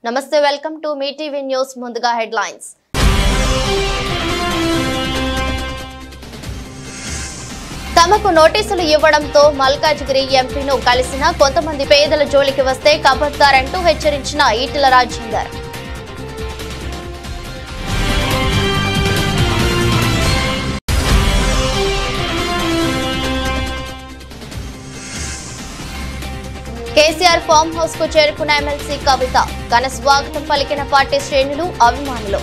నమస్తే, welcome to me TV news. ముందుగా headlines. తమకు నోటీసులు ఇవ్వడంతో మల్కాజ్గిరి ఎంపీను కలిసిన కొంతమంది పేదల జోలికి వస్తే కబర్దారంటూ హెచ్చరించిన ఈటెల రాజేందర్. కేసీఆర్ ఫామ్ హౌస్ కు చేరుకున్న ఎమ్మెల్సీ కవిత ఘన స్వాగతం పలికిన పార్టీ శ్రేణులు, అభిమానులు.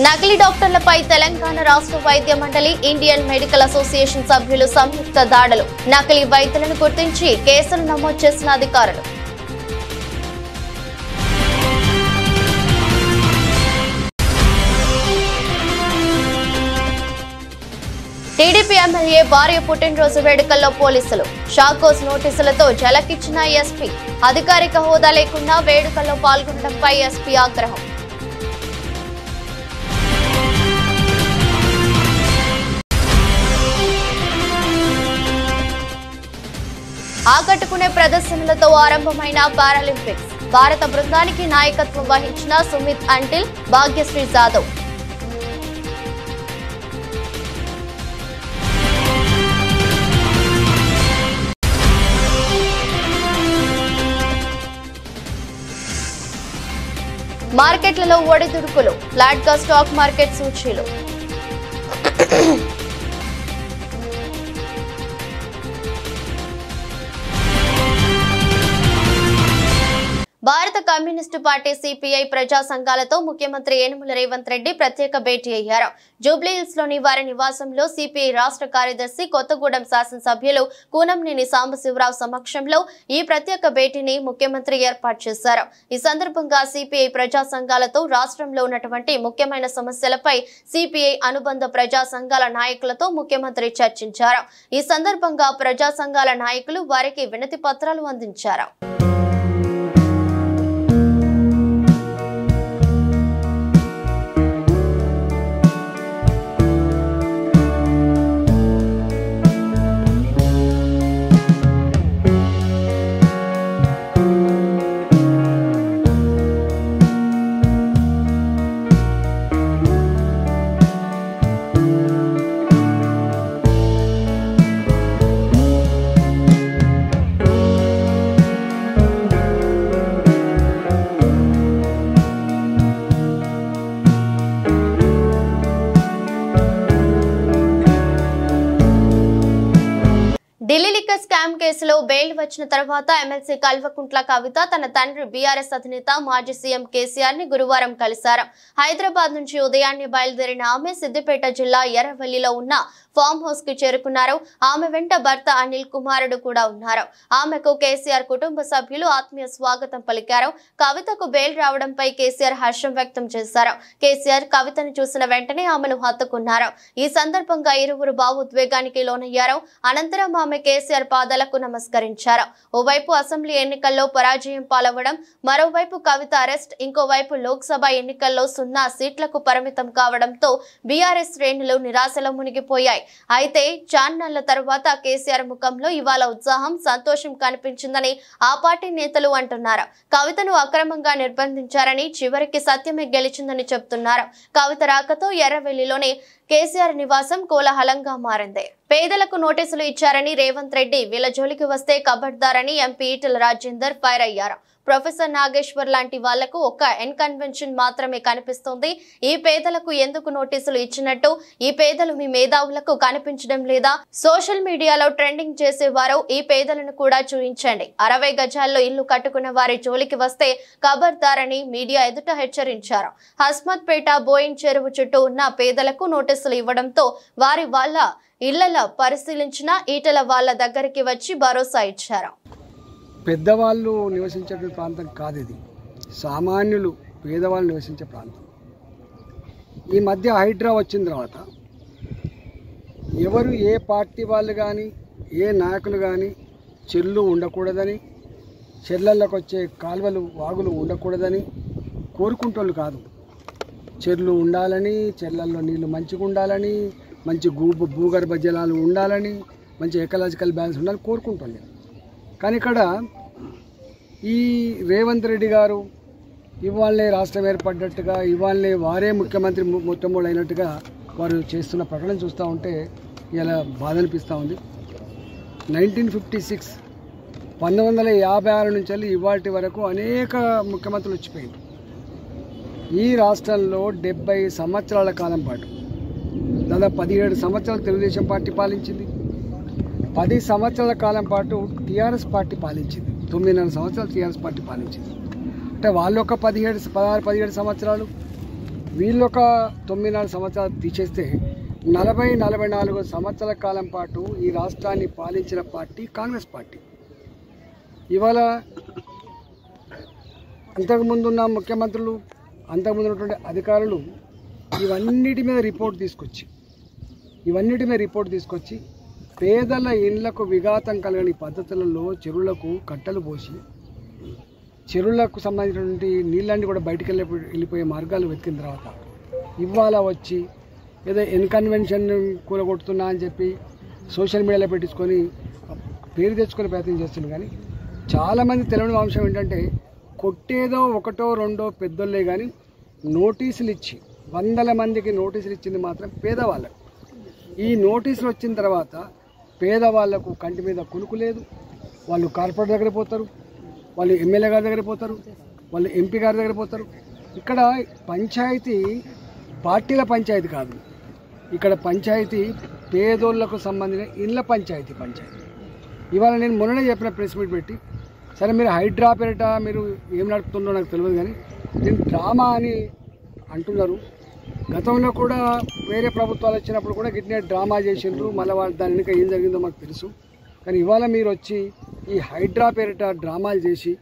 నకిలీ డాక్టర్లపై తెలంగాణ రాష్ట్ర వైద్య మండలి, ఇండియన్ మెడికల్ అసోసియేషన్ సభ్యులు సంయుక్త దాడులు. నకిలీ వైద్యులను గుర్తించి కేసులు నమోదు చేసిన అధికారులు. టీడీపీ ఎమ్మెల్యే భార్య పుట్టినరోజు వేడుకల్లో పోలీసులు షాకోస్ నోటీసులతో జలకిచ్చిన ఎస్పీ. అధికారిక హోదా లేకుండా వేడుకల్లో పాల్గొనడంపై ఎస్పీ ఆగ్రహం. ఆకట్టుకునే ప్రదర్శనలతో ఆరంభమైన పారాలింపిక్స్. భారత బృందానికి నాయకత్వం వహించిన సుమిత్ అంటిల్, భాగ్యశ్రీ జాదవ్. మార్కెట్లలో ఒడిదుడుకులు. ఫ్లాట్ గా స్టాక్ మార్కెట్ సూచీలు. భారత కమ్యూనిస్టు పార్టీ సిపిఐ ప్రజా సంఘాలతో ముఖ్యమంత్రి యనమల రేవంత్ రెడ్డి ప్రత్యేక భేటీ అయ్యారు. జూబ్లీహిల్స్ లోని వారి నివాసంలో సిపిఐ రాష్ట్ర కార్యదర్శి, కొత్తగూడెం శాసనసభ్యులు కూనంనేని సాంబశివరావు సమక్షంలో ఈ ప్రత్యేక భేటీని ముఖ్యమంత్రి ఏర్పాటు చేశారు. ఈ సందర్భంగా సిపిఐ ప్రజా సంఘాలతో రాష్ట్రంలో ఉన్నటువంటి ముఖ్యమైన సమస్యలపై సిపిఐ అనుబంధ ప్రజా సంఘాల నాయకులతో ముఖ్యమంత్రి చర్చించారు. ఈ సందర్భంగా ప్రజా సంఘాల నాయకులు వారికి వినతి పత్రాలు అందించారు. ఢిల్లీ లిక్కర్ స్కామ్ కేసులో బెయిల్ వచ్చిన తర్వాత ఎమ్మెల్సీ కల్వకుంట్ల కవిత తన తండ్రి బీఆర్ఎస్ అధినేత మాజీ సీఎం కేసీఆర్ ని గురువారం కలిశారు. హైదరాబాద్ నుంచి ఉదయాన్నే బయలుదేరిన ఆమె సిద్దిపేట జిల్లా ఎర్రవల్లిలో ఉన్న ఫామ్ హౌస్ కి చేరుకున్నారు. ఆమె వెంట భర్త అనిల్, కుమారుడు కూడా ఉన్నారు. ఆమెకు కేసీఆర్ కుటుంబ సభ్యులు ఆత్మీయ స్వాగతం పలికారు. కవితకు బెయిల్ రావడంపై కేసీఆర్ హర్షం వ్యక్తం చేశారు. కేసీఆర్ కవితను చూసిన వెంటనే ఆమెను హత్తుకున్నారు. ఈ సందర్భంగా ఇరువురు భావోద్వేగానికి లోనయ్యారు. అనంతరం ఆమె కేసీఆర్ పాదాలకు నమస్కరించారు. ఓవైపు అసెంబ్లీ ఎన్నికల్లో పరాజయం పాలవడం, మరోవైపు కవిత అరెస్ట్, ఇంకోవైపు లోక్సభ ఎన్నికల్లో 0 సీట్లకు పరిమితం కావడంతో బీఆర్ఎస్ శ్రేణులు నిరాశలో మునిగిపోయాయి. అయితే చాన్నాళ్ల తర్వాత కేసీఆర్ ముఖంలో ఇవాళ ఉత్సాహం, సంతోషం కనిపించిందని ఆ పార్టీ నేతలు అంటున్నారు. కవితను అక్రమంగా నిర్బంధించారని, చివరికి సత్యమే గెలిచిందని చెప్తున్నారు. కవిత రాకతో ఎర్రవెల్లిలోని కేసీఆర్ నివాసం కోలాహలంగా మారింది. పేదలకు నోటీసులు ఇచ్చారని రేవంత్ రెడ్డి, వీళ్ళ జోలికి వస్తే కబర్దారని ఎంపీ ఈటెల రాజేందర్ ఫైర్ అయ్యారు. ప్రొఫెసర్ నాగేశ్వర్ లాంటి వాళ్లకు ఒక్క ఎన్కన్వెన్షన్ మాత్రమే కనిపిస్తోంది. ఈ పేదలకు ఎందుకు నోటీసులు ఇచ్చినట్టు? ఈ పేదలు మీ మేధావులకు కనిపించడం లేదా? సోషల్ మీడియాలో ట్రెండింగ్ చేసేవారు ఈ పేదలను కూడా చూపించండి. 60 గజాల్లో ఇల్లు కట్టుకున్న వారి జోలికి వస్తే కబర్దారని మీడియా ఎదుట హెచ్చరించారు. హస్మత్ పేట, బోయిన్ చెరువు చుట్టూ ఉన్న పేదలకు నోటీసులు ఇవ్వడంతో వారి వాళ్ళ ఇళ్లలో పరిశీలించిన ఈటెల వాళ్ళ దగ్గరికి వచ్చి భరోసా ఇచ్చారు. పెద్దవాళ్ళు నివసించే ప్రాంతం కాదు ఇది. సామాన్యులు, పేదవాళ్ళు నివసించే ప్రాంతం. ఈ మధ్య హైడ్రా వచ్చిన తర్వాత ఎవరు, ఏ పార్టీ వాళ్ళు కానీ, ఏ నాయకులు కానీ చెర్లు ఉండకూడదని, చెర్లలోకి వచ్చే కాలువలు, వాగులు ఉండకూడదని కోరుకుంటోళ్ళు కాదు. చెర్లు ఉండాలని, చెర్లల్లో నీళ్లు మంచిగా ఉండాలని, మంచి భూగర్భ జలాలు ఉండాలని, మంచి ఎకలాజికల్ బ్యాలెన్స్ ఉండాలని కోరుకుంటుంది. కానీ ఇక్కడ ఈ రేవంత్ రెడ్డి గారు ఇవాళే రాష్ట్రం ఏర్పడ్డట్టుగా, ఇవాళే వారే ముఖ్యమంత్రి మొట్టమొదటి అయినట్టుగా వారు చేస్తున్న ప్రకటన చూస్తూ ఉంటే ఇలా బాధ అనిపిస్తూ ఉంది. 1956 1956 నుంచి వెళ్ళి ఇవాటి వరకు అనేక ముఖ్యమంత్రులు వచ్చిపోయింది. ఈ రాష్ట్రంలో 70 సంవత్సరాల కాలం పాటు దాదాపు 17 సంవత్సరాలు తెలుగుదేశం పార్టీ పాలించింది. 10 సంవత్సరాల కాలం పాటు టీఆర్ఎస్ పార్టీ పాలించింది. 9.5 సంవత్సరాలు టీఆర్ఎస్ పార్టీ పాలించింది. అంటే వాళ్ళు ఒక 16-17 సంవత్సరాలు, వీళ్ళొక 9.5 సంవత్సరాలు తీసేస్తే 40-44 సంవత్సరాల కాలం పాటు ఈ రాష్ట్రాన్ని పాలించిన పార్టీ కాంగ్రెస్ పార్టీ. ఇవాళ అంతకుముందున్న ముఖ్యమంత్రులు, అంతకుముందు ఉన్నటువంటి అధికారులు ఇవన్నిటి మీద రిపోర్ట్ తీసుకొచ్చి పేదల ఇళ్లకు విఘాతం కలగని పద్ధతులలో చెరువులకు కట్టలు పోసి చెరువులకు సంబంధించినటువంటి నీళ్ళన్నీ కూడా బయటికి వెళ్ళిపోయే మార్గాలు వెతికిన తర్వాత ఇవాళ వచ్చి ఏదో ఇన్కన్వెన్షన్ కూలగొడుతున్నా అని చెప్పి సోషల్ మీడియాలో పెట్టించుకొని పేరు తెచ్చుకొని ప్రయత్నం చేస్తుంది. కానీ చాలామంది తెలియని అంశం ఏంటంటే కొట్టేదో ఒకటో రెండో పెద్దోళ్ళే కానీ నోటీసులు ఇచ్చి 100 మందికి నోటీసులు ఇచ్చింది మాత్రం పేదవాళ్ళకు. ఈ నోటీసులు వచ్చిన తర్వాత పేదవాళ్లకు కంటి మీద కునుకు లేదు. వాళ్ళు కార్పొరేట్ దగ్గర పోతారు, వాళ్ళు ఎమ్మెల్యే గారి దగ్గర పోతారు, వాళ్ళు ఎంపీ గారి దగ్గర పోతారు. ఇక్కడ పంచాయతీ పార్టీల పంచాయతీ కాదు, ఇక్కడ పంచాయతీ పేదోళ్లకు సంబంధించిన ఇళ్ళ పంచాయతీ. ఇవాళ నేను మొన్ననే చెప్పిన ప్రెస్ మీట్ పెట్టి, సరే మీరు హైడ్రా పేరిట మీరు ఏం నడుపుతుందో నాకు తెలియదు, కానీ నేను డ్రామా అని అంటున్నారు. గతంలో కూడా వేరే ప్రభుత్వాలు వచ్చినప్పుడు కూడా గిట్నే డ్రామా చేసిండ్రు. మళ్ళీ వాళ్ళు దాని వెనుక ఏం జరిగిందో మాకు తెలుసు. కానీ ఇవాళ మీరు వచ్చి ఈ హైడ్రా పేరిట డ్రామాలు చేసి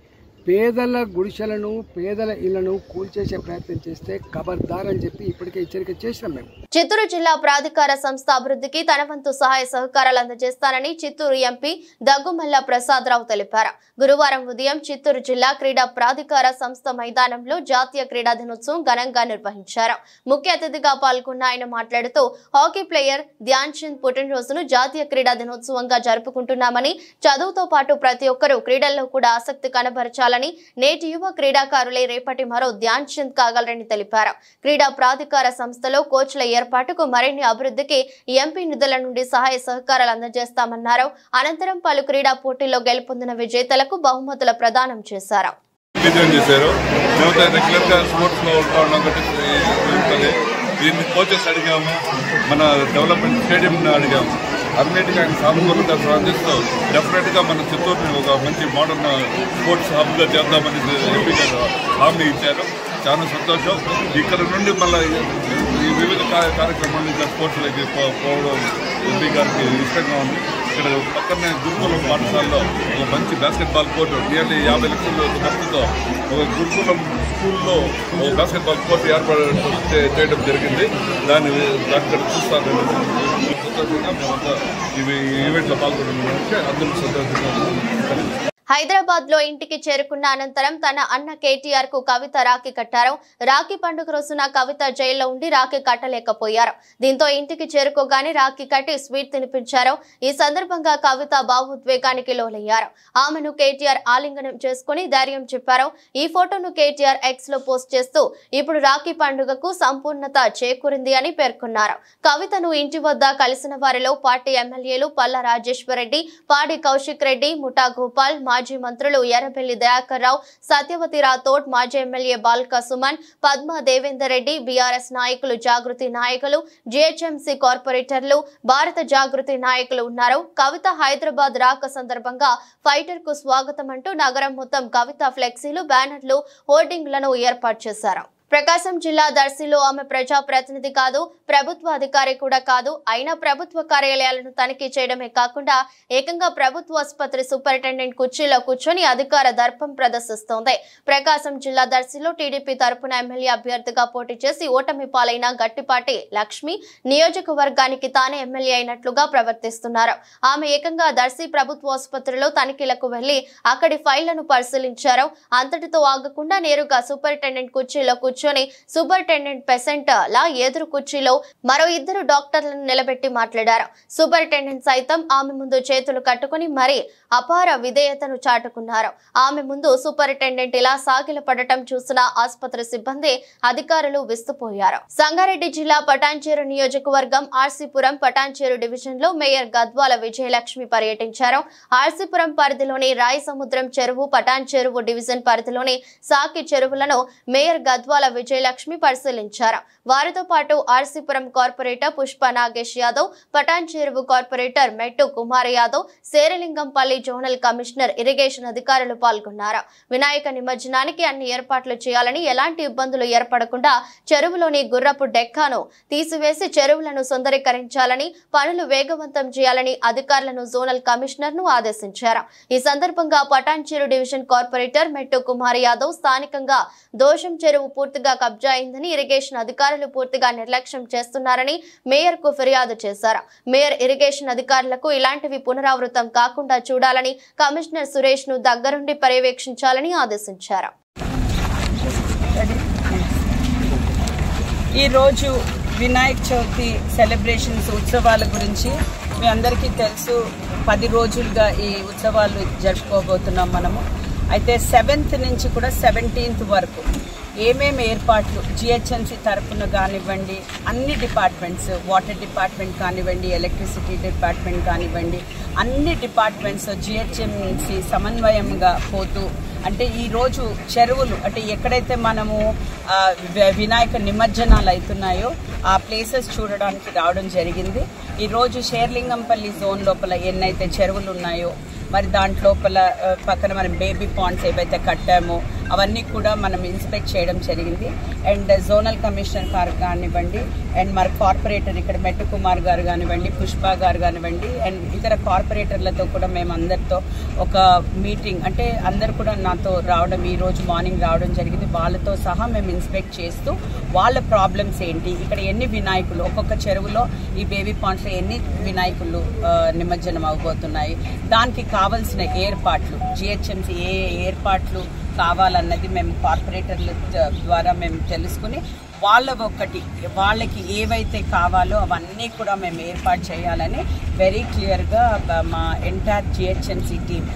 పేదల గుడిసెలను, పేదల ఇళ్లను కూల్చేసే ప్రయత్నం చేస్తే ఖబర్దార్ అని చెప్పి ఇప్పటికే హెచ్చరిక చేసినాం. మేము చిత్తూరు జిల్లా ప్రాధికార సంస్థ అభివృద్ధికి తన వంతు సహాయ సహకారాలు అందజేస్తానని చిత్తూరు ఎంపీ దగ్గుమల్ల ప్రసాదరావు తెలిపారు. గురువారం ఉదయం చిత్తూరు జిల్లా క్రీడా ప్రాధికార సంస్థ మైదానంలో జాతీయ క్రీడా దినోత్సవం ఘనంగా నిర్వహించారు. ముఖ్య అతిథిగా పాల్గొన్న ఆయన మాట్లాడుతూ హాకీ ప్లేయర్ ధ్యాన్ చంద్ పుట్టినరోజును జాతీయ క్రీడా దినోత్సవంగా జరుపుకుంటున్నామని, చదువుతో పాటు ప్రతి ఒక్కరూ క్రీడల్లో కూడా ఆసక్తి కనబరచాలని, నేటి యువ క్రీడాకారులే రేపటి మరో ధ్యాన్ చంద్ కాగలరని తెలిపారు. క్రీడా ప్రాధికార సంస్థలో కోచ్ల ఏర్పాటుకు, మరిన్ని అభివృద్ధికి ఎంపీ నిధుల నుండి సహాయ సహకారాలు అందజేస్తామన్నారు. అనంతరం పలు క్రీడా పోటీల్లో గెలుపొందిన విజేతలకు బహుమతుల ప్రదానం చేశారు. దీన్ని కోచెస్ అడిగాము, మన డెవలప్మెంట్ స్టేడియం అడిగాము. అన్నిటికీ ఆయన సానుకూలంగా స్పందిస్తూ డెఫినెట్గా మన చిత్తూరుని ఒక మంచి మోడర్న్ స్పోర్ట్స్ హబ్గా చేద్దామని ఎంపీ గారు హామీ ఇచ్చారు. చాలా సంతోషం. ఇక్కడ నుండి మళ్ళీ ఈ వివిధ కార్యక్రమాలు ఇంకా స్పోర్ట్స్లోకి పోవడం ఎంపీ గారికి ఇష్టంగా ఉంది. ఇక్కడ పక్కనే గురుకులం పాఠశాలలో ఒక మంచి బాస్కెట్బాల్ కోర్టు నియర్లీ 50 లక్షల ఖర్చుతో ఒక గురుకులం స్కూల్లో ఒక బాస్కెట్బాల్ కోర్టు ఏర్పాటు చేయడం జరిగింది. దాన్ని చూస్తాను. సంతోషంగా మేమంతా ఇవి ఈవెంట్లో పాల్గొనడానికి అందరూ సంతోషంగా. హైదరాబాద్ లో ఇంటికి చేరుకున్న అనంతరం తన అన్న కేటీఆర్ కు కవిత రాఖీ కట్టారు. రాఖీ పండుగ రోజున కవిత జైల్లో ఉండి రాఖీ కట్టలేకపోయారు. దీంతో ఇంటికి చేరుకోగానే రాఖీ కట్టి స్వీట్ తినిపించారు. ఈ సందర్భంగా కవిత భావోద్వేగానికి లోనయ్యారు. ఆమెను కేటీఆర్ ఆలింగనం చేసుకుని ధైర్యం చెప్పారు. ఈ ఫోటోను కేటీఆర్ ఎక్స్ లో పోస్ట్ చేస్తూ ఇప్పుడు రాఖీ పండుగకు సంపూర్ణత చేకూరింది అని పేర్కొన్నారు. కవితను ఇంటి వద్ద కలిసిన వారిలో పార్టీ ఎమ్మెల్యేలు పల్లా రాజేశ్వర్ రెడ్డి, పాడి కౌశిక్ రెడ్డి, ముఠా గోపాల్, మాజీ మంత్రులు ఎర్రబెల్లి దయాకర్ రావు, సత్యవతి రాథోడ్, మాజీ ఎమ్మెల్యే బాల్క సుమన్, పద్మా దేవేందర్ రెడ్డి, బీఆర్ఎస్ నాయకులు, జాగృతి నాయకులు, జీహెచ్ఎంసీ కార్పొరేటర్లు, భారత జాగృతి నాయకులు ఉన్నారు. కవిత హైదరాబాద్ రాక సందర్భంగా ఫైటర్ కు స్వాగతం అంటూ నగరం మొత్తం కవిత ఫ్లెక్సీలు, బ్యానర్లు, హోర్డింగ్లను ఏర్పాటు చేశారు. ప్రకాశం జిల్లా దర్శిలో ఆమె ప్రజా ప్రతినిధి కాదు, ప్రభుత్వ అధికారి కూడా కాదు. అయినా ప్రభుత్వ కార్యాలయాలను తనిఖీ చేయడమే కాకుండా ఏకంగా ప్రభుత్వ ఆసుపత్రి సూపరింటెండెంట్ కుర్చీలో కూర్చొని అధికార దర్పం ప్రదర్శిస్తోంది. ప్రకాశం జిల్లా దర్శిలో టీడీపీ తరపున ఎమ్మెల్యే అభ్యర్థిగా పోటీ చేసి ఓటమి పాలైన గట్టిపాటి లక్ష్మి నియోజకవర్గానికి తానే ఎమ్మెల్యే అయినట్లుగా ప్రవర్తిస్తున్నారు. ఆమె ఏకంగా దర్శి ప్రభుత్వ ఆసుపత్రిలో తనిఖీలకు వెళ్లి అక్కడి ఫైళ్లను పరిశీలించారు. అంతటితో ఆగకుండా నేరుగా సూపరింటెండెంట్ కుర్చీలో కూర్చొని కూర్చొని సూపరింటెండెంట్ పేషెంట్ లా ఎదురు కుర్చీలో మరో 2 డాక్టర్లను నిలబెట్టి మాట్లాడారు. సూపరింటెండెంట్ సైతం ఆమె ముందు చేతులు కట్టుకుని మరీ అపార విధేయతను చాటుకున్నారు. ఆమె ముందు సూపరింటెండెంట్ ఇలా సాగిలపడటం చూసిన ఆసుపత్రి సిబ్బంది, అధికారులు విస్తుపోయారు. సంగారెడ్డి జిల్లా పటాన్చేరు నియోజకవర్గం ఆర్సీపురం పటాన్చేరు డివిజన్ లో మేయర్ గద్వాల విజయలక్ష్మి పర్యటించారు. ఆర్సీపురం పరిధిలోని రాయి సముద్రం చెరువు, పటాన్చేరు డివిజన్ పరిధిలోని సాకి చెరువులను మేయర్ గద్వాల విజయలక్ష్మి పరిశీలించారు. వారితో పాటు ఆర్సీపురం కార్పొరేటర్ పుష్ప నాగేష్ యాదవ్, పటాన్చేరు కార్పొరేటర్ మెట్టు Kumar Yadav, Serilingampally zonal commissioner irrigation అధికారులు పాల్గొన్నారు. వినాయక నిమజ్జనానికి అన్ని ఏర్పాట్లు చేయాలని, ఎలాంటి ఇబ్బందులు ఏర్పడకుండా చెరువులోని గుర్రపు డెక్కాను తీసివేసి చెరువులను సుందరీకరించాలని, పనులు వేగవంతం చేయాలని అధికారులను జోనల్ కమిషనర్ ను ఆదేశించారు. ఈ సందర్భంగా పటాన్చేరు డివిజన్ కార్పొరేటర్ మెట్టు కుమార్ యాదవ్ స్థానికంగా దోషం చెరువు పూర్తిగా కబ్జా అయిందని, ఇరిగేషన్ అధికారులు పూర్తిగా నిర్లక్ష్యం చేస్తున్నారని మేయర్ కు ఫిర్యాదు చేశారు. మేయర్ ఇరిగేషన్ అధికారులకు ఇలాంటివి పునరావృతం కాకుండా చూడాలని, కమిషనర్ సురేష్ ను దగ్గరుండి పర్యవేక్షించాలని ఆదేశించారు. ఈ రోజు వినాయక చవితి సెలబ్రేషన్స్ ఉత్సవాల గురించి మీ అందరికీ తెలుసు. 10 రోజులుగా ఈ ఉత్సవాలు జరుపుకోబోతున్నాం మనము. అయితే 7th నుంచి కూడా 17th వరకు ఏమేమి ఏర్పాట్లు జిహెచ్ఎంసీ తరఫున కానివ్వండి, అన్ని డిపార్ట్మెంట్స్, వాటర్ డిపార్ట్మెంట్ కానివ్వండి, ఎలక్ట్రిసిటీ డిపార్ట్మెంట్ కానివ్వండి, అన్ని డిపార్ట్మెంట్స్ జిహెచ్ఎంసీ సమన్వయంగా పోతూ, అంటే ఈరోజు చెరువులు అంటే ఎక్కడైతే మనము వినాయక నిమజ్జనాలు అవుతున్నాయో ఆ ప్లేసెస్ చూడడానికి రావడం జరిగింది. ఈరోజు శేర్లింగంపల్లి జోన్ లోపల ఎన్నైతే చెరువులు ఉన్నాయో మరి దాంట్లోపల పక్కన మనం బేబీ పాండ్స్ ఏవైతే కట్టామో అవన్నీ కూడా మనం ఇన్స్పెక్ట్ చేయడం జరిగింది. అండ్ జోనల్ కమిషనర్ గారు కానివ్వండి, అండ్ మరి కార్పొరేటర్ ఇక్కడ మెట్టు కుమార్ గారు కానివ్వండి, పుష్ప గారు కానివ్వండి, అండ్ ఇతర కార్పొరేటర్లతో కూడా మేము అందరితో ఒక మీటింగ్, అంటే అందరు కూడా నాతో రావడం, ఈరోజు మార్నింగ్ రావడం జరిగింది. వాళ్ళతో సహా మేము ఇన్స్పెక్ట్ చేస్తూ వాళ్ళ ప్రాబ్లమ్స్ ఏంటి, ఇక్కడ ఎన్ని వినాయకులు, ఒక్కొక్క చెరువులో ఈ బేబీ పాండ్స్లో ఎన్ని వినాయకులు నిమజ్జనం అవబోతున్నాయి, దానికి కావాల్సిన ఏర్పాట్లు జిహెచ్ఎంసీ ఏ ఏర్పాట్లు కావాలన్నది మేము కార్పొరేటర్ల ద్వారా మేము తెలుసుకుని వాళ్ళకి ఏవైతే కావాలో అవన్నీ కూడా మేము ఏర్పాటు చేయాలని వెరీ క్లియర్గా మా entire GHMC team,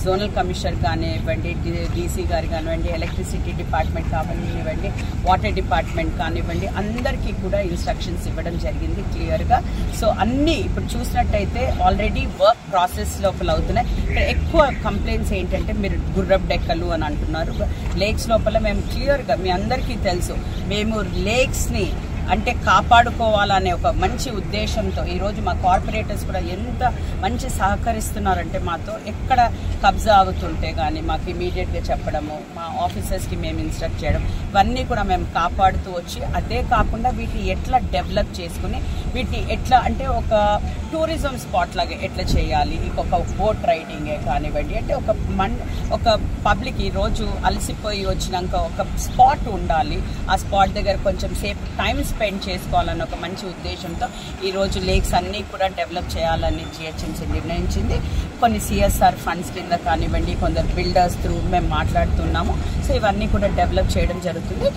zonal commissioner కానివ్వండి, డీసీ గారు కానివ్వండి, ఎలక్ట్రిసిటీ డిపార్ట్మెంట్ కానివ్వండి, వాటర్ డిపార్ట్మెంట్ కానివ్వండి, అందరికీ కూడా ఇన్స్ట్రక్షన్స్ ఇవ్వడం జరిగింది క్లియర్గా. సో అన్నీ ఇప్పుడు చూసినట్టయితే ఆల్రెడీ వర్క్ ప్రాసెస్ లోపల అవుతున్నాయి. ఇక్కడ ఎక్కువ కంప్లైంట్స్ ఏంటంటే మీరు గుర్రపు డెక్కలు అని అంటున్నారు. లేక్స్ లోపల మేము క్లియర్గా మీ అందరికీ తెలుసు, మేము లేక్స్ని అంటే కాపాడుకోవాలనే ఒక మంచి ఉద్దేశంతో ఈరోజు మా కార్పొరేటర్స్ కూడా ఎంత మంచి సహకరిస్తున్నారంటే మాతో ఎక్కడ కబ్జా అవుతుంటే కానీ మాకు ఇమీడియట్గా చెప్పడము, మా ఆఫీసర్స్కి మేము ఇన్స్ట్రక్ట్ చేయడం, ఇవన్నీ కూడా మేము కాపాడుతూ వచ్చి, అదే కాకుండా వీటిని ఎట్లా డెవలప్ చేసుకుని వీటిని ఎట్లా అంటే ఒక టూరిజం స్పాట్ లాగా ఎట్లా చేయాలి, ఇంకొక బోట్ రైడింగే కానివ్వండి, అంటే ఒక పబ్లిక్ ఈరోజు అలసిపోయి వచ్చినాక ఒక స్పాట్ ఉండాలి, ఆ స్పాట్ దగ్గర కొంచెం సేపు టైం స్పెండ్ చేసుకోవాలన్న ఒక మంచి ఉద్దేశంతో ఈరోజు లేక్స్ అన్నీ కూడా డెవలప్ చేయాలని జిహెచ్ఎంసీ నిర్ణయించింది. కొన్ని సిఎస్ఆర్ ఫండ్స్ కింద కానివ్వండి, కొందరు బిల్డర్స్ త్రూ మేము మాట్లాడుతున్నాము. సో ఇవన్నీ కూడా డెవలప్ చేయడం జరుగుతుంది.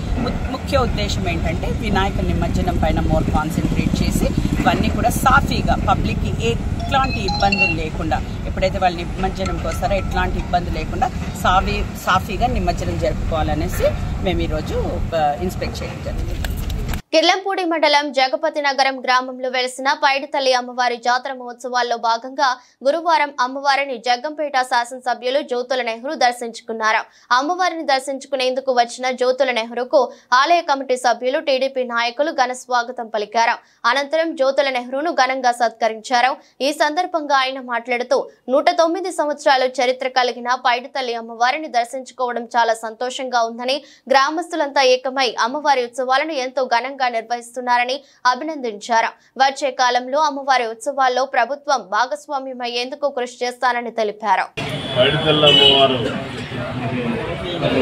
ముఖ్య ఉద్దేశం ఏంటంటే వినాయక నిమజ్జనం పైన మోర్ కాన్సన్ట్రేట్ చేసి ఇవన్నీ కూడా సాఫీగా పబ్లిక్కి ఎట్లాంటి ఇబ్బందులు లేకుండా, ఎప్పుడైతే వాళ్ళు నిమజ్జనంకి వస్తారో ఎట్లాంటి ఇబ్బంది లేకుండా సాఫీగా నిమజ్జనం జరుపుకోవాలనేసి మేము ఈరోజు ఇన్స్పెక్ట్ చేయడం జరిగింది. కిర్లంపూడి మండలం జగపతి నగరం గ్రామంలో వెలిసిన పైడితల్లి అమ్మవారి జాతర మహోత్సవాల్లో భాగంగా గురువారం అమ్మవారిని జగ్గంపేట శాసనసభ్యులు జ్యోతుల నెహ్రూ దర్శించుకున్నారు. అమ్మవారిని దర్శించుకునేందుకు వచ్చిన జ్యోతుల నెహ్రూకు ఆలయ కమిటీ సభ్యులు, టీడీపీ నాయకులు ఘన స్వాగతం పలికారు. అనంతరం జ్యోతుల నెహ్రూను ఘనంగా సత్కరించారు. ఈ సందర్భంగా ఆయన మాట్లాడుతూ 109 సంవత్సరాలు చరిత్ర కలిగిన పైడితల్లి అమ్మవారిని దర్శించుకోవడం చాలా సంతోషంగా ఉందని, గ్రామస్తులంతా ఏకమై అమ్మవారి ఉత్సవాలను ఎంతో ఘనంగా నిర్వహిస్తున్నారని అభినందించారు. వచ్చే కాలంలో అమ్మవారి ఉత్సవాల్లో ప్రభుత్వం భాగస్వామ్యమయ్యేందుకు కృషి చేస్తానని తెలిపారు. పైడితల్లి అమ్మవారు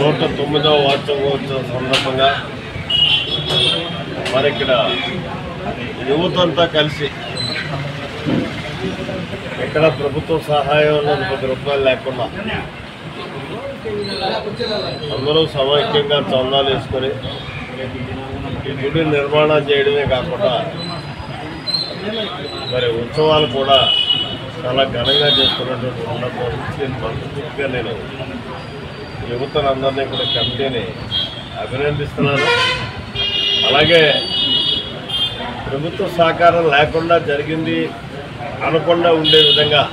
109వ వార్షికోత్సవం సందర్భంగా మరి ఇక్కడ యువతంతా కలిసి ఎక్కడ ప్రభుత్వ సహాయం 10 రూపాయలు లేకుండా అందరూ సమైక్యంగా చందాలు వేసుకొని ఈ గుడి నిర్మాణం చేయడమే కాకుండా మరి ఉత్సవాలు కూడా చాలా ఘనంగా చేస్తున్నటువంటి సందర్భం దీన్ని మనస్ఫూర్తిగా నేను యువతలందరినీ కూడా కమిటీని అభినందిస్తున్నాను. అలాగే ప్రభుత్వ సహకారం లేకుండా జరిగింది అనకుండా ఉండే విధంగా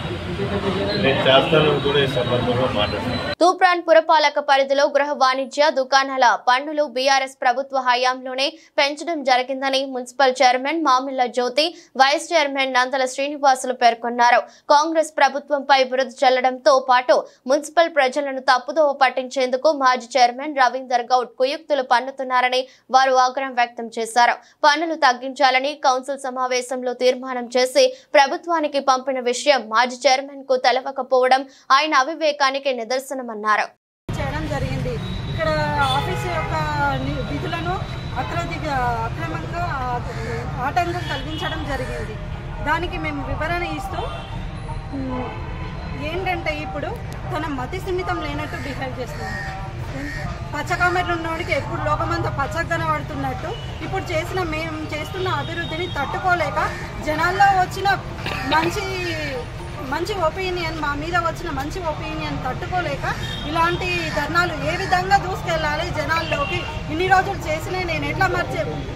నేను చేస్తానని కూడా ఈ సందర్భంగా మాట్లాడుతున్నాను. తూప్రాన్ పురపాలక పరిధిలో గృహ వాణిజ్య దుకాణాల పన్నులు బీఆర్ఎస్ ప్రభుత్వ హయాంలోనే పెంచడం జరిగిందని మున్సిపల్ చైర్మన్ మామిళ్ల జ్యోతి, వైస్ చైర్మన్ నందల శ్రీనివాసులు పేర్కొన్నారు. కాంగ్రెస్ ప్రభుత్వంపై బురద చల్లడంతో పాటు మున్సిపల్ ప్రజలను తప్పుదోవ పట్టించేందుకు మాజీ చైర్మన్ రవీందర్ గౌడ్ కుయుక్తులు పన్నుతున్నారని వారు ఆగ్రహం వ్యక్తం చేశారు. పన్నులు తగ్గించాలని కౌన్సిల్ సమావేశంలో తీర్మానం చేసి ప్రభుత్వానికి పంపిన విషయం మాజీ చైర్మన్ కు తెలవకపోవడం ఆయన అవివేకానికి నిదర్శనమన్నారు. చేయడం జరిగింది. ఇక్కడ ఆఫీసు యొక్క విధులను అక్రమంగా ఆటంకం కలిగించడం జరిగింది. దానికి మేము వివరణ ఇస్తూ ఏంటంటే ఇప్పుడు తన మతి సున్నితం లేనట్టు బిహేవ్ చేస్తున్నాం. పచ్చకామెర్లు ఉన్నవాడికి ఎప్పుడు లోకమంతా పచ్చగా పడుతున్నట్టు ఇప్పుడు మేము చేస్తున్న అభివృద్ధిని తట్టుకోలేక జనాల్లో వచ్చిన మంచి ఒపీనియన్, మా మీద వచ్చిన మంచి ఒపీనియన్ తట్టుకోలేక ఇలాంటి ధర్నాలు ఏ విధంగా దూసుకెళ్ళాలి జనాల్లోకి, ఇన్ని రోజులు చేసిన నేను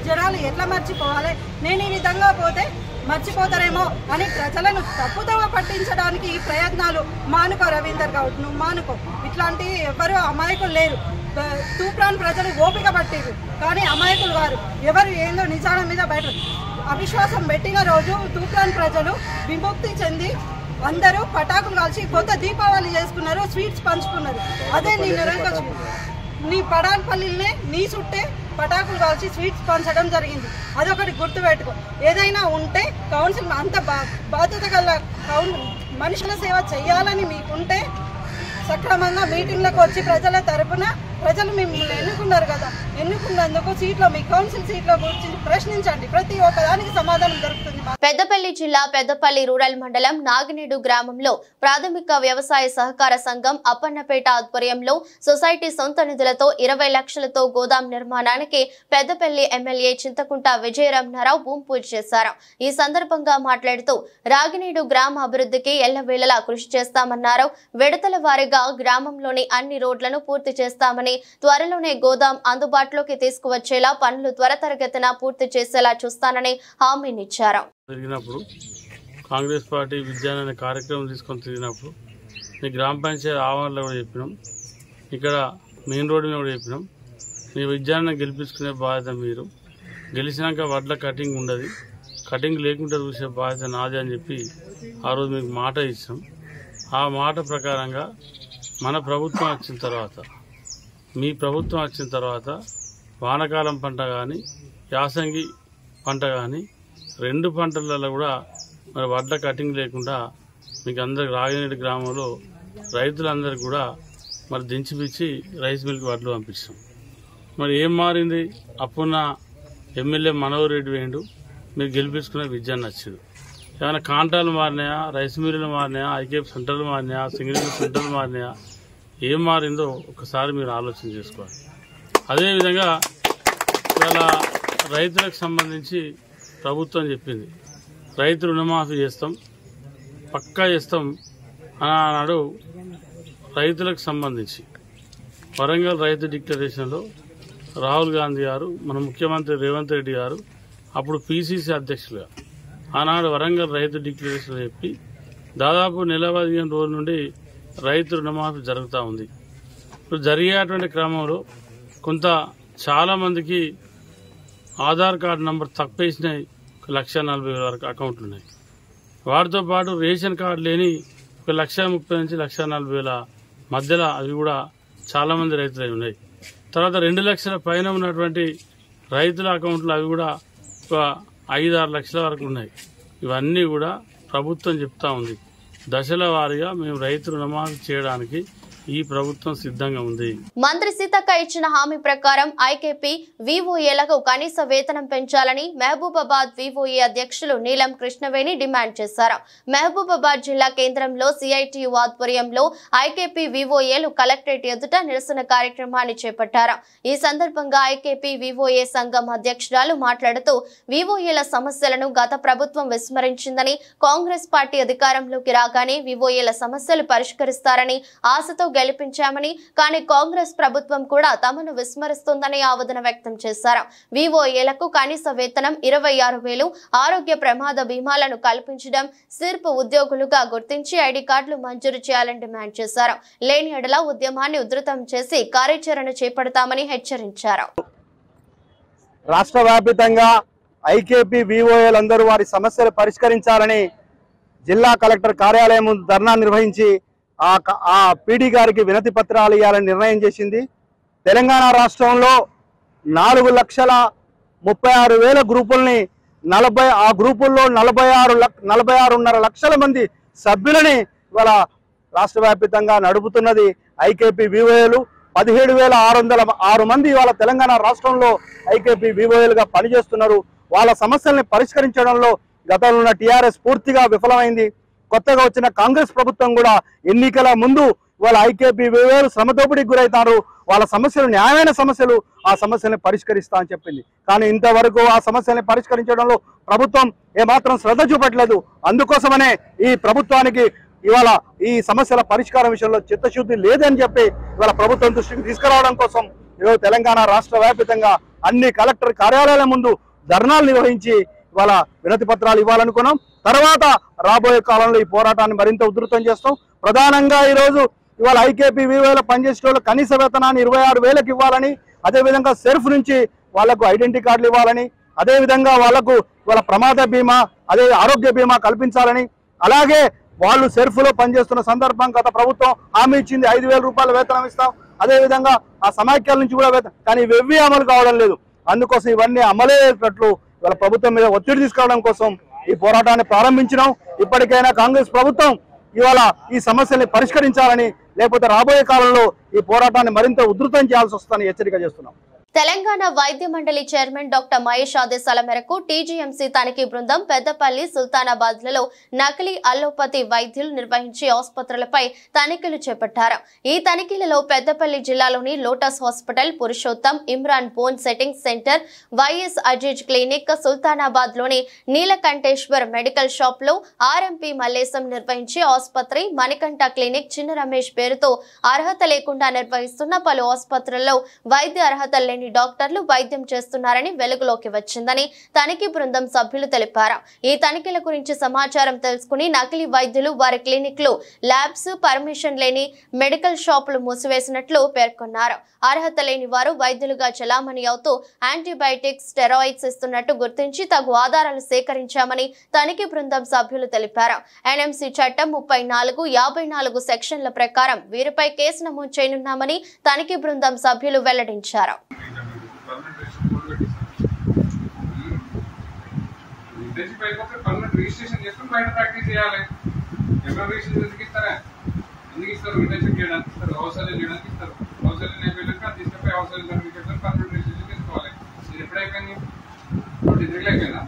జనాలు ఎట్లా మర్చిపోవాలి, నేను ఈ విధంగా పోతే మర్చిపోతారేమో అని ప్రజలను తప్పుదోవ పట్టించడానికి ఈ ప్రయత్నాలు మానుకో రవీందర్ గౌడ్, నువ్వు మానుకో. ఇట్లాంటి ఎవరు అమాయకులు లేరు. తూప్రాన్ ప్రజలు ఓపిక పట్టిరు కానీ అమాయకులు వారు. ఎవరు ఏందో నిజాల మీద బయట అవిశ్వాసం పెట్టిన రోజు తూప్రాన్ ప్రజలు విముక్తి చెంది అందరూ పటాకులు కాల్చి కొత్త దీపావళి చేసుకున్నారు, స్వీట్స్ పంచుకున్నారు. అదే నీ పడాన్పల్లినే నీ చుట్టే పటాకులు కాల్చి స్వీట్స్ పంచడం జరిగింది. అదొకటి గుర్తుపెట్టుకో. ఏదైనా ఉంటే కౌన్సిల్ అంత బాధ్యత గల మనుషుల సేవ చేయాలని మీకుంటే సక్రమంగా మీటింగ్లకు వచ్చి ప్రజల తరపున ప్రజలు మిమ్మల్ని ఎన్నుకున్నారు కదా, ఎన్నుకున్నందుకు మీ కౌన్సిల్ సీట్లో కూర్చొని ప్రశ్నించండి. ప్రతి ఒక్కదానికి సమాధానం దొరుకుతుంది. పెద్దపల్లి జిల్లా పెద్దపల్లి రూరల్ మండలం నాగినేడు గ్రామంలో ప్రాథమిక వ్యవసాయ సహకార సంఘం అప్పన్నపేట ఆధ్వర్యంలో సొసైటీ సొంత నిధులతో 20 లక్షలతో గోదాం నిర్మాణానికి పెద్దపల్లి ఎమ్మెల్యే చింతకుంట విజయరమణారావు భూమి పూజ చేశారు. ఈ సందర్భంగా మాట్లాడుతూ రాగినేడు గ్రామ అభివృద్ధికి ఎల్లవేళలా కృషి చేస్తామన్నారు. విడతల వారీగా గ్రామంలోని అన్ని రోడ్లను పూర్తి చేస్తామని, త్వరలోనే గోదాం అందుబాటులోకి తీసుకువచ్చేలా పనులు త్వరితగతిన పూర్తి చేసేలా చూస్తానని హామీనిచ్చారు. జరిగినప్పుడు కాంగ్రెస్ పార్టీ విజ్ఞాన అనే కార్యక్రమం తీసుకొని తిరిగినప్పుడు మీ గ్రామ పంచాయతీ ఆవరణలో కూడా చెప్పినాం, ఇక్కడ మెయిన్ రోడ్డు మీద కూడా చెప్పినాం, మీ విజ్ఞానాన్ని గెలిపించుకునే బాధ్యత మీరు, గెలిచినాక వడ్ల కటింగ్ ఉండదు, కటింగ్ లేకుండా చూసే బాధ్యత నాదే అని చెప్పి ఆ రోజు మీకు మాట ఇచ్చాం. ఆ మాట ప్రకారంగా మన ప్రభుత్వం వచ్చిన తర్వాత, మీ ప్రభుత్వం వచ్చిన తర్వాత వానాకాలం పంట కానీ యాసంగి పంట కానీ 2 పంటలలో కూడా మరి వడ్ల కటింగ్ లేకుండా మీకు అందరికి రాగినేడు గ్రామంలో రైతులందరికీ కూడా మరి దించిపిచ్చి రైస్ మిల్క్ వడ్లు పంపిస్తాం. మరి ఏం మారింది? అప్పుడున్న ఎమ్మెల్యే మనోహర్ రెడ్డి వేయండు, మీరు గెలిపించుకునే విజయాన్ని వచ్చాడు. ఏమైనా కాంటాలు మారినాయా, రైస్ మిల్లులు మారినాయా, ఐకేఎఫ్ సెంటర్లు మారినాయా, సింగిల్ సెంటర్లు మారినాయా, ఏం మారిందో ఒకసారి మీరు ఆలోచన చేసుకోవాలి. అదేవిధంగా ఇవాళ రైతులకు సంబంధించి ప్రభుత్వం చెప్పింది రైతు రుణమాఫీ చేస్తాం, పక్కా చేస్తాం అన్నాడు. రైతులకు సంబంధించి వరంగల్ రైతు డిక్లరేషన్లో రాహుల్ గాంధీ గారు, మన ముఖ్యమంత్రి రేవంత్ రెడ్డి గారు అప్పుడు పిసిసి అధ్యక్షులుగా ఆనాడు వరంగల్ రైతు డిక్లరేషన్ చెప్పి దాదాపు నెల 15 రోజుల నుండి రైతు రుణమాఫీ జరుగుతూ ఉంది. ఇప్పుడు జరిగేటువంటి క్రమంలో చాలా మందికి ఆధార్ కార్డు నంబర్ తప్పేసినాయి, 1,40,000 వరకు అకౌంట్లు ఉన్నాయి. వాటితో పాటు రేషన్ కార్డు లేని 1,30,000 నుంచి 1,40,000 మధ్యలో అవి కూడా చాలా మంది రైతులు ఉన్నాయి. తర్వాత 2 లక్షల పైన ఉన్నటువంటి రైతుల అకౌంట్లు అవి కూడా ఒక 5-6 లక్షల వరకు ఉన్నాయి. ఇవన్నీ కూడా ప్రభుత్వం చెప్తా ఉంది దశల వారీగా మేము రైతు రుణమాఫీ చేయడానికి ఈ ప్రభుత్వం సిద్ధంగా ఉంది. మంత్రి సీతక్క ఇచ్చిన హామీ ప్రకారం ఐకేపీ వివోఏలకు కనీస వేతనం పెంచాలని మహబూబాబాద్ వివోఏ అధ్యక్షులు నీలం కృష్ణవేణి డిమాండ్ చేశారు. మహబూబాబాద్ జిల్లా కేంద్రంలో సిఐటియు ఆధ్వర్యంలో ఐకేపీ వివోఏలు కలెక్టరేట్ ఎదుట నిరసన కార్యక్రమాన్ని చేపట్టారు. ఈ సందర్భంగా ఐకేపీ వివోఏ సంఘం అధ్యక్షురాలు మాట్లాడుతూ వివోఏల సమస్యలను గత ప్రభుత్వం విస్మరించిందని, కాంగ్రెస్ పార్టీ అధికారంలోకి రాగానే వివోఏల సమస్యలు పరిష్కరిస్తారని ఆశతో గెలిపించామని, కానీ కాంగ్రెస్ ప్రభుత్వం కూడా తమను విస్మరిస్తుందని ఆవేదన వ్యక్తం చేశారు. వివోఏలకు కనీస వేతనం 26,000, ఆరోగ్య ప్రమాద బీమాలను కల్పించడం, సిర్ప్ ఉద్యోగులుగా గుర్తించి ఐడి కార్డులు మంజూరు చేయాలని డిమాండ్ చేశారు. లేని ఎడల ఉద్యమాన్ని ఉధృతం చేసి కార్యాచరణ చేపడతామని హెచ్చరించారు. రాష్ట్ర వ్యాప్తంగా ఐకేపీ వివోఏలందరూ వారి సమస్యలు పరిష్కరించాలని జిల్లా కలెక్టర్ కార్యాలయం ముందు ధర్నా నిర్వహించి ఆ పీడీ గారికి వినతి పత్రాలు ఇవ్వాలని నిర్ణయం చేసింది. తెలంగాణ రాష్ట్రంలో 4,36,000 గ్రూపుల్ని ఆ గ్రూపుల్లో 46.5 లక్షల మంది సభ్యులని ఇవాళ రాష్ట్ర వ్యాప్తంగా నడుపుతున్నది ఐకేపీ వివోఏలు. 17,606 మంది ఇవాళ తెలంగాణ రాష్ట్రంలో ఐకేపీ వివోఏలుగా పనిచేస్తున్నారు. వాళ్ళ సమస్యల్ని పరిష్కరించడంలో గతంలో ఉన్న టీఆర్ఎస్ పూర్తిగా విఫలమైంది. కొత్తగా వచ్చిన కాంగ్రెస్ ప్రభుత్వం కూడా ఎన్నికల ముందు వాళ్ళ ఐకేపీ వివోఏలు శ్రమదోపిడికి గురవుతారు, వాళ్ళ సమస్యలు న్యాయమైన సమస్యలు, ఆ సమస్యల్ని పరిష్కరిస్తా అని చెప్పింది. కానీ ఇంతవరకు ఆ సమస్యల్ని పరిష్కరించడంలో ప్రభుత్వం ఏమాత్రం శ్రద్ధ చూపట్లేదు. అందుకోసమనే ఈ ప్రభుత్వానికి ఇవాళ ఈ సమస్యల పరిష్కారం విషయంలో చిత్తశుద్ధి లేదని చెప్పి ఇవాళ ప్రభుత్వం దృష్టికి తీసుకురావడం కోసం ఈరోజు తెలంగాణ రాష్ట్ర వ్యాప్తంగా అన్ని కలెక్టర్ కార్యాలయాల ముందు ధర్నాలు నిర్వహించి ఇవాళ వినతి పత్రాలు ఇవ్వాలనుకున్నాం. తర్వాత రాబోయే కాలంలో ఈ పోరాటాన్ని మరింత ఉధృతం చేస్తాం. ప్రధానంగా ఈరోజు ఇవాళ ఐకేపీ వివోఏల పనిచేసే వాళ్ళు కనీస వేతనాన్ని 26,000 ఇవ్వాలని, అదేవిధంగా సెర్ఫ్ నుంచి వాళ్లకు ఐడెంటిటీ కార్డులు ఇవ్వాలని, అదేవిధంగా వాళ్లకు ఇవాళ ప్రమాద బీమా, అదే ఆరోగ్య బీమా కల్పించాలని, అలాగే వాళ్ళు సెర్ఫ్లో పనిచేస్తున్న సందర్భం గత ప్రభుత్వం హామీ ఇచ్చింది 5,000 రూపాయల వేతనం ఇస్తాం, అదేవిధంగా ఆ సమాఖ్యల నుంచి కూడా వేతనం, కానీ ఇవి అమలు కావడం లేదు. అందుకోసం ఇవన్నీ అమలయ్యేటట్లు ఇవాళ ప్రభుత్వం మీద ఒత్తిడి తీసుకురావడం కోసం ఈ పోరాటాన్ని ప్రారంభించినాం. ఇప్పటికైనా కాంగ్రెస్ ప్రభుత్వం ఇవాళ ఈ సమస్యల్ని పరిష్కరించాలని, లేకపోతే రాబోయే కాలంలో ఈ పోరాటాన్ని మరింత ఉధృతం చేయాల్సి వస్తుందని హెచ్చరిక చేస్తున్నాం. తెలంగాణ వైద్య మండలి చైర్మన్ డాక్టర్ మహేష్ ఆదేశాల మేరకు టీజీఎంసీ తనిఖీ బృందం పెద్దపల్లి, సుల్తానాబాద్లలో నకిలీ అల్లోపతి వైద్యులు నిర్వహించే ఆసుపత్రులపై తనిఖీలు చేపట్టారు. ఈ తనిఖీలలో పెద్దపల్లి జిల్లాలోని lotus hospital, Purushottam, Imran bone setting centre, YS Aziz clinic, సుల్తానాబాద్లోని నీలకంఠేశ్వర్ మెడికల్ షాప్ లో ఆర్ఎంపీ మల్లేశం నిర్వహించే ఆసుపత్రి, మణికంఠ క్లినిక్ చిన్న రమేష్ పేరుతో అర్హత లేకుండా నిర్వహిస్తున్న పలు ఆసుపత్రుల్లో వైద్య అర్హత లేని డాక్టర్లు వైద్యం చేస్తున్నారని వెలుగులోకి వచ్చిందని తనిఖీ బృందం సభ్యులు తెలిపారు. ఈ తనిఖీల గురించి సమాచారం తెలుసుకుని నకిలీ వైద్యులు వారి క్లినిక్లు, ల్యాబ్స్, పర్మిషన్ లేని మెడికల్ షాపులు మూసివేసినట్లు పేర్కొన్నారు. అర్హత లేని వారు వైద్యులుగా చలామణి అవుతూ యాంటీబయాటిక్స్, స్టెరాయిడ్స్ ఇస్తున్నట్టు గుర్తించి తగు ఆధారాలు సేకరించామని తనిఖీ బృందం సభ్యులు తెలిపారు. ఎన్ఎంసీ చట్టం 34, 54 సెక్షన్ల ప్రకారం వీరిపై కేసు నమోదు చేయనున్నామని తనిఖీ బృందం సభ్యులు వెల్లడించారు. రిజిస్ట్రేషన్ చేసుకుని బయట ప్రాక్టీస్ చేయాలి. ఎవరు రిజిస్ట్రేషన్ ఎందుకు ఇస్తారా? ఎందుకు ఇస్తారు? ఇంటర్న్షిప్ చేయడానికి ఇస్తారు, అవసరం చేయడానికి ఇస్తారు. అవసరం అయిపోయాక తీసుకుపోయి అవసరం సర్టిఫికేట్ పర్మనెంట్ రిజిస్ట్రేషన్ తీసుకోవాలి. ఇది ఎప్పుడు అయిపోయింది? 23 అయిపోయిందా?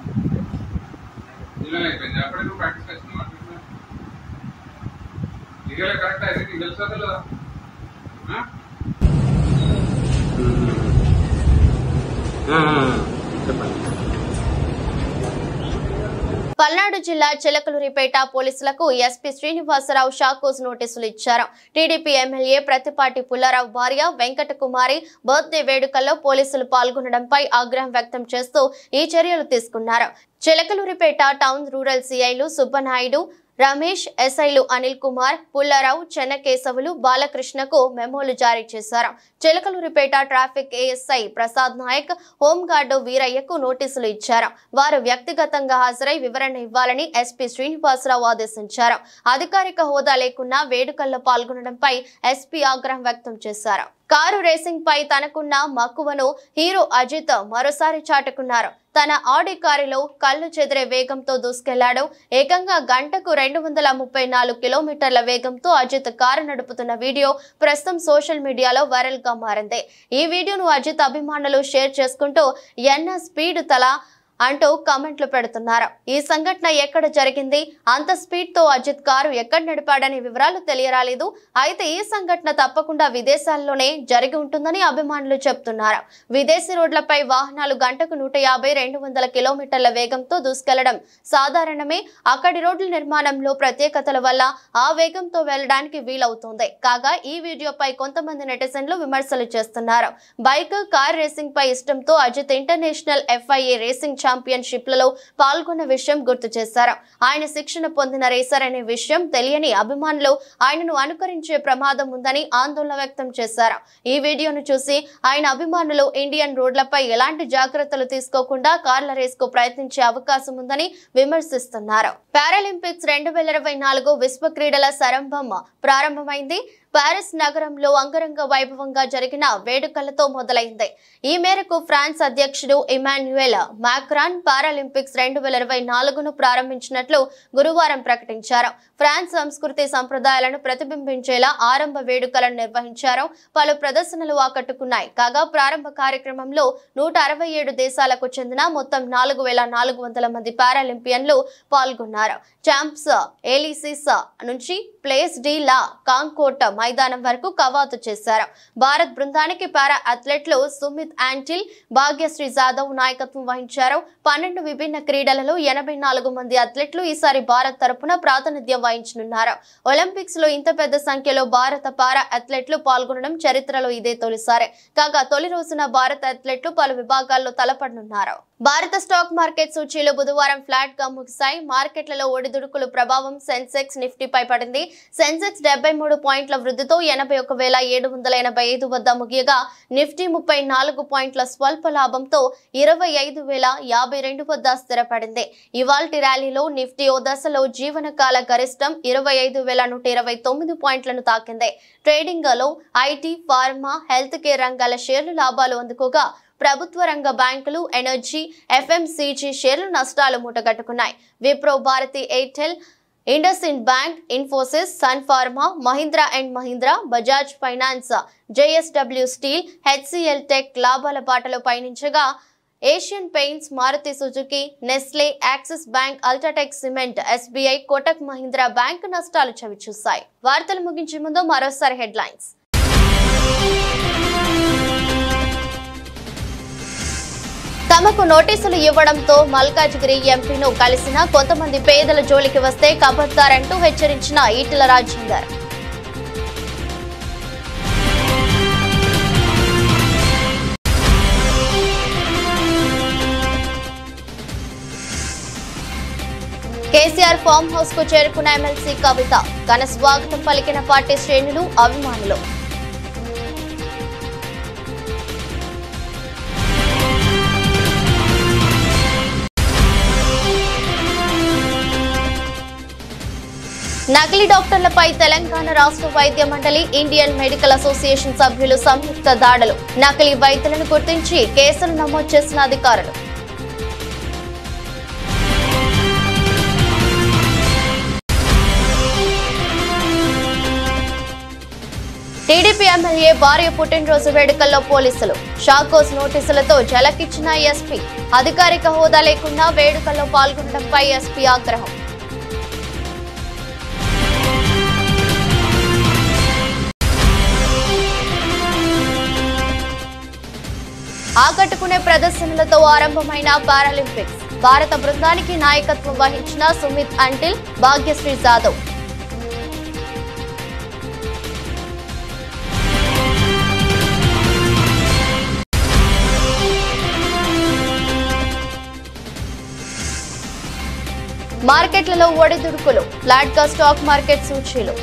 జిల్లాలో అయిపోయింది. అప్పుడే నువ్వు ప్రాక్టీస్ చేస్తున్నావు. లీగల్ కరెక్ట్ అయితే నీకు తెలుసా లేదా? పల్నాడు జిల్లా చిలకలూరిపేట పోలీసులకు ఎస్పీ శ్రీనివాసరావు షాకోజ్ నోటీసులు ఇచ్చారు. టీడీపీ ఎమ్మెల్యే ప్రతిపాటి పుల్లారావు భార్య వెంకట కుమారి బర్త్డే వేడుకల్లో పోలీసులు పాల్గొనడంపై ఆగ్రహం వ్యక్తం చేస్తూ ఈ చర్యలు తీసుకున్నారు. చిలకలూరిపేట టౌన్ రూరల్ సిఐలు సుబ్బనాయుడు, రమేష్, ఎస్ఐలు అనిల్ కుమార్, పుల్లారావు, చెన్నకేశవులు, బాలకృష్ణకు మెమోలు జారీ చేశారు. Chilakaluripet traffic ASI Prasad Nayak, home guard వీరయ్యకు నోటీసులు ఇచ్చారు. వారు వ్యక్తిగతంగా హాజరై వివరణ ఇవ్వాలని ఎస్పీ శ్రీనివాసరావు ఆదేశించారు. అధికారిక హోదా లేకున్నా వేడుకల్లో పాల్గొనడంపై ఎస్పీ ఆగ్రహం వ్యక్తం చేశారు. కారు రేసింగ్ పై తనకున్న మక్కువను హీరో అజిత్ మరోసారి చాటుకున్నారు. తన ఆడి కారులో కళ్ళు చెదిరే వేగంతో దూసుకెళ్లాడు. ఏకంగా గంటకు 234 కిలోమీటర్ల వేగంతో అజిత్ కారు నడుపుతున్న వీడియో ప్రస్తుతం సోషల్ మీడియాలో వైరల్ గా మారింది. ఈ వీడియోను అజిత్ అభిమానులు షేర్ చేసుకుంటూ ఎన్న స్పీడ్ తల అంటూ కామెంట్లు పెడుతున్నారు. ఈ సంఘటన ఎక్కడ జరిగింది, అంత స్పీడ్ తో అజిత్ కారు ఎక్కడ నడిపాడనే వివరాలు తెలియరాలేదు. అయితే ఈ సంఘటన తప్పకుండా విదేశాల్లోనే జరిగి ఉంటుందని అభిమానులు చెప్తున్నారు. విదేశీ రోడ్లపై వాహనాలు గంటకు 150-200 కిలోమీటర్ల వేగంతో దూసుకెళ్లడం సాధారణమే. అక్కడి రోడ్ల నిర్మాణంలో ప్రత్యేకతల వల్ల ఆ వేగంతో వెళ్లడానికి వీలవుతుంది. కాగా ఈ వీడియోపై కొంతమంది నెటిజన్లు విమర్శలు చేస్తున్నారు. బైక్, కార్ రేసింగ్ పై ఇష్టంతో అజిత్ ఇంటర్నేషనల్ FIA రేసింగ్ ఛాంపియన్షిప్లలో పాల్గొన్న విషయం గుర్తు చేశారు. ఆయన శిక్షణ పొందిన రేసర్ అనే విషయం తెలియని అభిమానులు ఆయనను అనుకరించే ప్రమాదం ఉందని ఆందోళన వ్యక్తం చేశారు. ఈ వీడియోను చూసి ఆయన అభిమానులు ఇండియన్ రోడ్లపై ఎలాంటి జాగ్రత్తలు తీసుకోకుండా కార్ల రేస్ కు ప్రయత్నించే అవకాశం ఉందని విమర్శిస్తున్నారు. పారాలింపిక్స్ 2024 విశ్వ క్రీడల సరంభం ప్రారంభమైంది. పారిస్ నగరంలో అంగరంగ వైభవంగా జరిగిన వేడుకలతో మొదలైంది. ఈ మేరకు ఫ్రాన్స్ అధ్యక్షుడు ఇమాన్యుయల్ మాక్రాన్ పారాలింపిక్స్ 2024ను ప్రారంభించినట్లు గురువారం ప్రకటించారు. ఫ్రాన్స్ సంస్కృతి సంప్రదాయాలను ప్రతిబింబించేలా ఆరంభ వేడుకలను నిర్వహించారు. పలు ప్రదర్శనలు ఆకట్టుకున్నాయి. కాగా ప్రారంభ కార్యక్రమంలో 167 దేశాలకు చెందిన మొత్తం 4400 మంది పారాలింపియన్లు పాల్గొన్నారు. ఛాంప్స్ ఎలిసిస్ నుంచి ప్లేస్ డి లా కాంకోట్ మైదానం వరకు కవాతు చేశారు. భారత్ బృందానికి పారా అథ్లెట్లు సుమిత్ ఆంటిల్, భాగ్యశ్రీ జాదవ్ నాయకత్వం వహించారు. 12 విభిన్న క్రీడలలో 84 మంది అథ్లెట్లు ఈసారి భారత్ తరపున ప్రాతినిధ్యం వహించనున్నారు. ఒలింపిక్స్ లో ఇంత పెద్ద సంఖ్యలో భారత పారా అథ్లెట్లు పాల్గొనడం చరిత్రలో ఇదే తొలిసారి. కాగా తొలి రోజున భారత అథ్లెట్లు పలు విభాగాల్లో తలపడనున్నారు. భారత స్టాక్ మార్కెట్ సూచీలు బుధవారం ఫ్లాట్ గా ముగిశాయి. మార్కెట్లలో ఒడిదుడుకుల ప్రభావం సెన్సెక్స్, నిఫ్టీపై పడింది. సెన్సెక్స్ 73 పాయింట్ల వృద్ధితో 81,785 వద్ద ముగియగా నిఫ్టీ 34 పాయింట్ల స్వల్ప లాభంతో 25,052 వద్ద స్థిరపడింది. ఇవాల్టి ర్యాలీలో నిఫ్టీ ఓ దశలో జీవనకాల గరిష్టం 25,129 పాయింట్లను తాకింది. ట్రేడింగ్ లో ఐటీ, ఫార్మా, హెల్త్ కేర్ రంగాల షేర్లు లాభాలు అందుకోగా ప్రభుత్వ రంగ బ్యాంకులు, ఎనర్జీ, FMCG షేర్లు నష్టాలు మూటగట్టుకున్నాయి. Wipro, Bharti Airtel, IndusInd bank, Infosys, Sun Pharma, Mahindra and Mahindra, Bajaj Finance, JSW steel, HCL tech లాభాల బాటలో పయనించగా Asian Paints, Maruti Suzuki, Nestle, Axis Bank, UltraTech Cement, SBI, Kotak Mahindra bank నష్టాలు చవిచూశాయి. వార్తలు ముగించే ముందు మరోసారి హెడ్లైన్స్. తమకు నోటీసులు ఇవ్వడంతో మల్కాజ్గిరి ఎంపీను కలిసిన కొంతమంది పేదల జోలికి వస్తే కబద్దారంటూ హెచ్చరించిన ఈటెల రాజేందర్. కేసీఆర్ ఫామ్ హౌస్ కు చేరుకున్న ఎమ్మెల్సీ కవిత, ఘన స్వాగతం పలికిన పార్టీ శ్రేణులు, అభిమానులు. నకిలీ డాక్టర్లపై తెలంగాణ రాష్ట్ర వైద్య మండలి, ఇండియన్ మెడికల్ అసోసియేషన్ సభ్యులు సంయుక్త దాడులు. నకిలీ వైద్యులను గుర్తించి కేసులు నమోదు చేసిన అధికారులు. టీడీపీ ఎమ్మెల్యే భార్య పుట్టినరోజు వేడుకల్లో పోలీసులు, షాకోస్ నోటీసులతో జలకిచ్చిన ఎస్పీ. అధికారిక హోదా లేకుండా వేడుకల్లో పాల్గొనడంపై ఎస్పీ ఆగ్రహం. ఆకట్టుకునే ప్రదర్శనలతో ఆరంభమైన పారాలింపిక్స్. భారత బృందానికి నాయకత్వం వహించిన సుమిత్ ఆంటిల్, భాగ్యశ్రీ జాదవ్. మార్కెట్లలో ఒడిదుడుకులు, ఫ్లాట్ గా స్టాక్ మార్కెట్ సూచీలు.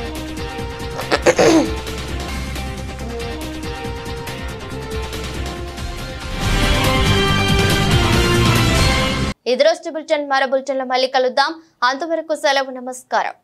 ఇది రోజు బులెటిన్. మరో బులెటిన్లో మళ్ళీ కలుద్దాం. అంతవరకు సెలవు, నమస్కారం.